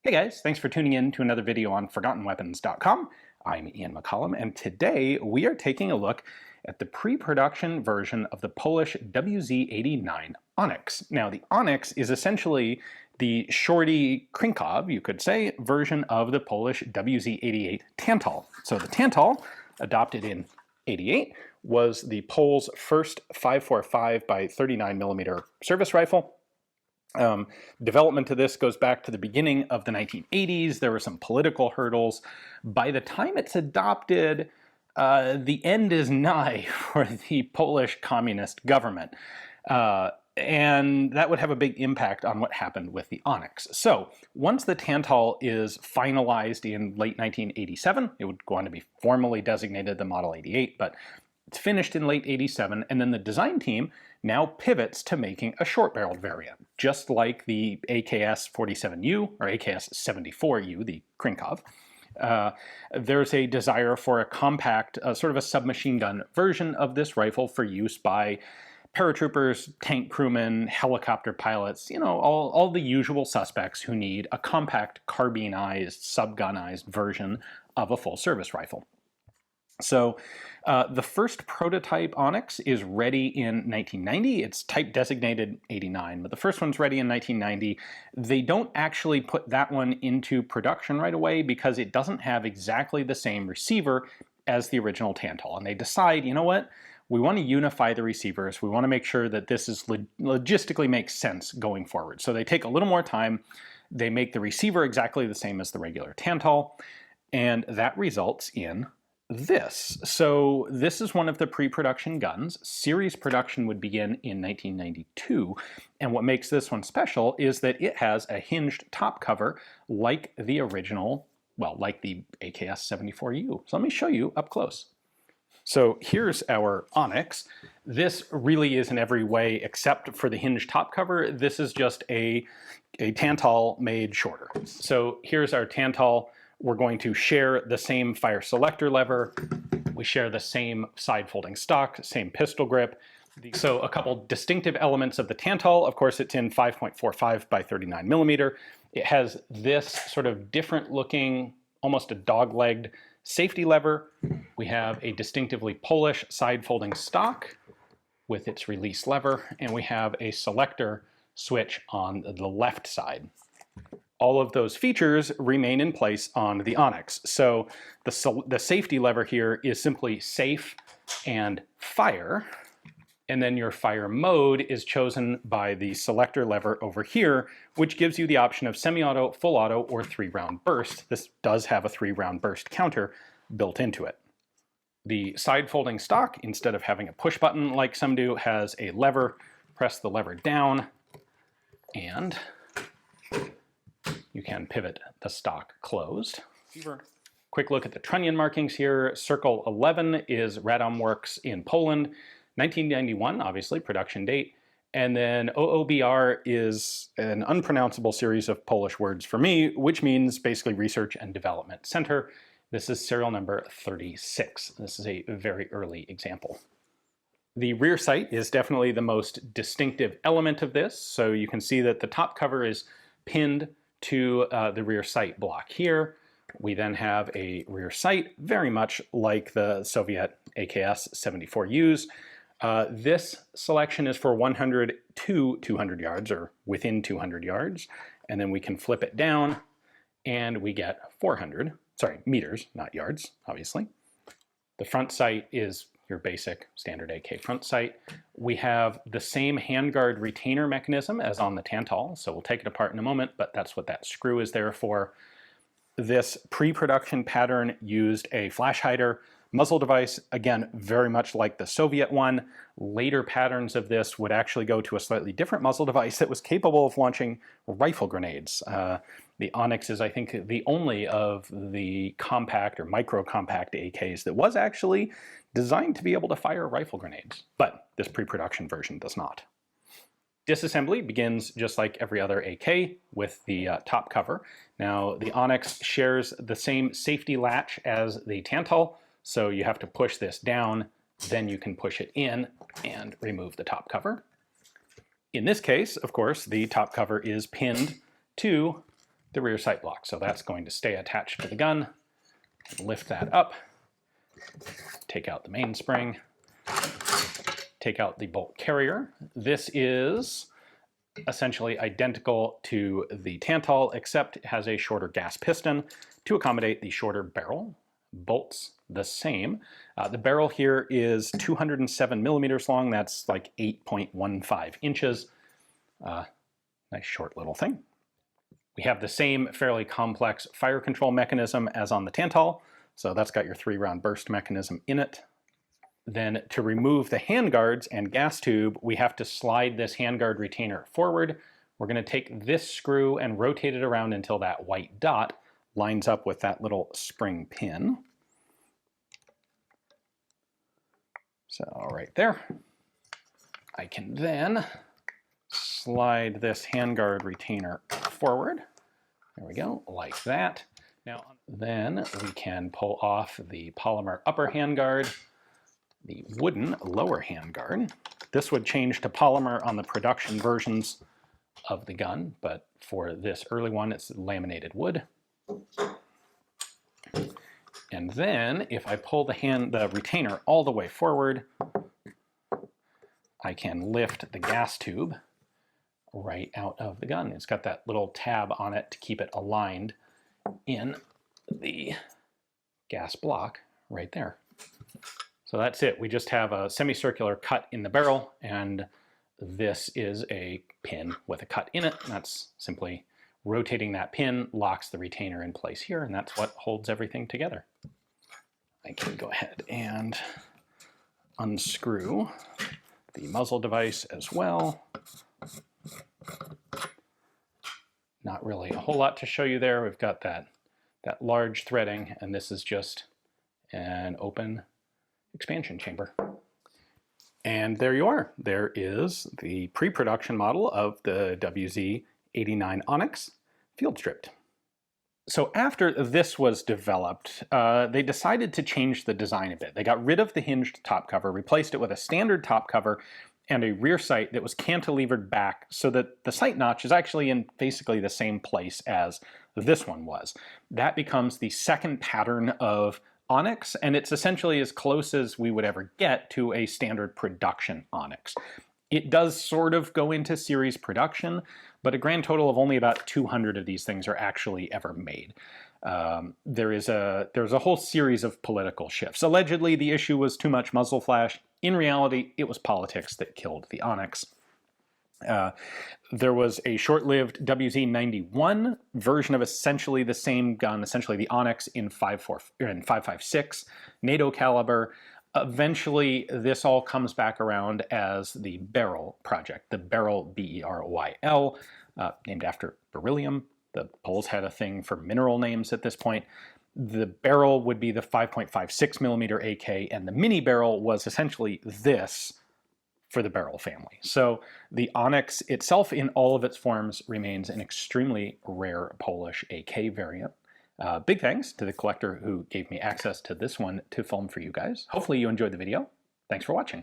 Hey guys, thanks for tuning in to another video on ForgottenWeapons.com. I'm Ian McCollum, and today we are taking a look at the pre-production version of the Polish wz89 Onyx. Now, the Onyx is essentially the shorty Krinkov, you could say, version of the Polish wz88 Tantal. So the Tantal, adopted in '88, was the Poles' first 5.45 by 39 millimeter service rifle. Development of this goes back to the beginning of the 1980s. There were some political hurdles. By the time it's adopted, the end is nigh for the Polish communist government. And that would have a big impact on what happened with the Onyx. So once the Tantal is finalized in late 1987, it would go on to be formally designated the Model 88, but it's finished in late '87, and then the design team now pivots to making a short-barreled variant, just like the AKS-47U or AKS-74U, the Krinkov. There's a desire for a compact, sort of a submachine gun version of this rifle for use by paratroopers, tank crewmen, helicopter pilots, you know, all the usual suspects who need a compact carbinized, subgunized version of a full-service rifle. So the first prototype Onyx is ready in 1990. It's type designated '89, but the first one's ready in 1990. They don't actually put that one into production right away because it doesn't have exactly the same receiver as the original Tantal. And they decide, you know what, we want to unify the receivers. We want to make sure that this is logistically makes sense going forward. So they take a little more time. They make the receiver exactly the same as the regular Tantal, and that results in this. So this is one of the pre-production guns. Series production would begin in 1992, and what makes this one special is that it has a hinged top cover like the original, well, like the AKS-74U. So let me show you up close. So here's our Onyx. This really is in every way except for the hinged top cover. This is just a Tantal made shorter. So here's our Tantal. We're going to share the same fire selector lever. We share the same side folding stock, same pistol grip. So a couple distinctive elements of the Tantal. Of course, it's in 5.45 by 39 millimeter. It has this sort of different looking, almost a dog-legged safety lever. We have a distinctively Polish side folding stock with its release lever, and we have a selector switch on the left side. All of those features remain in place on the Onyx. So the safety lever here is simply safe and fire, and then your fire mode is chosen by the selector lever over here, which gives you the option of semi-auto, full auto, or 3-round burst. This does have a 3-round burst counter built into it. The side folding stock, instead of having a push button like some do, has a lever. Press the lever down, and you can pivot the stock closed. Quick look at the trunnion markings here. Circle 11 is Radom works in Poland. 1991, obviously, production date. And then OOBR is an unpronounceable series of Polish words for me, which means basically Research and Development Center. This is serial number 36. This is a very early example. The rear sight is definitely the most distinctive element of this. So you can see that the top cover is pinned to the rear sight block here. We then have a rear sight very much like the Soviet AKS-74Us. This selection is for 100 to 200 yards, or within 200 yards, and then we can flip it down and we get 400, sorry, meters, not yards, obviously. The front sight is your basic standard AK front sight. We have the same handguard retainer mechanism as on the Tantal, so we'll take it apart in a moment, but that's what that screw is there for. This pre-production pattern used a flash hider muzzle device, again, very much like the Soviet one. Later patterns of this would actually go to a slightly different muzzle device that was capable of launching rifle grenades. The Onyx is, I think, the only of the compact or micro-compact AKs that was actually designed to be able to fire rifle grenades, but this pre-production version does not. Disassembly begins just like every other AK with the top cover. Now, the Onyx shares the same safety latch as the Tantal, so you have to push this down, then you can push it in and remove the top cover. In this case, of course, the top cover is pinned to the rear sight block. So that's going to stay attached to the gun. Lift that up, take out the mainspring, take out the bolt carrier. This is essentially identical to the Tantal, except it has a shorter gas piston to accommodate the shorter barrel. Bolts the same. The barrel here is 207 millimeters long. That's like 8.15 inches. Nice short little thing. We have the same fairly complex fire control mechanism as on the Tantal. So that's got your 3-round burst mechanism in it. Then to remove the handguards and gas tube, we have to slide this handguard retainer forward. We're going to take this screw and rotate it around until that white dot lines up with that little spring pin. So right there. I can then slide this handguard retainer forward. There we go, like that. Now then we can pull off the polymer upper handguard, the wooden lower handguard. This would change to polymer on the production versions of the gun, but for this early one, it's laminated wood. And then if I pull the retainer all the way forward, I can lift the gas tube right out of the gun. It's got that little tab on it to keep it aligned in the gas block right there. So that's it. We just have a semicircular cut in the barrel, and this is a pin with a cut in it. That's simply rotating that pin locks the retainer in place here, and that's what holds everything together. I can go ahead and unscrew the muzzle device as well. Not really a whole lot to show you there. We've got that large threading, and this is just an open expansion chamber. And there you are. There is the pre-production model of the wz89 Onyx field stripped. So after this was developed, they decided to change the design a bit. They got rid of the hinged top cover, replaced it with a standard top cover and a rear sight that was cantilevered back so that the sight notch is actually in basically the same place as this one was. That becomes the second pattern of Onyx, and it's essentially as close as we would ever get to a standard production Onyx. It does sort of go into series production, but a grand total of only about 200 of these things are actually ever made. There's a whole series of political shifts. Allegedly, the issue was too much muzzle flash. In reality, it was politics that killed the Onyx. There was a short-lived wz91 version of essentially the same gun, essentially the Onyx in 5.56 NATO caliber. Eventually, this all comes back around as the Beryl project, the Beryl, B-E-R-Y-L, named after beryllium. The Poles had a thing for mineral names at this point. The barrel would be the 5.56 millimeter AK, and the mini barrel was essentially this for the Beryl family. So the Onyx itself in all of its forms remains an extremely rare Polish AK variant. Big thanks to the collector who gave me access to this one to film for you guys. Hopefully you enjoyed the video. Thanks for watching.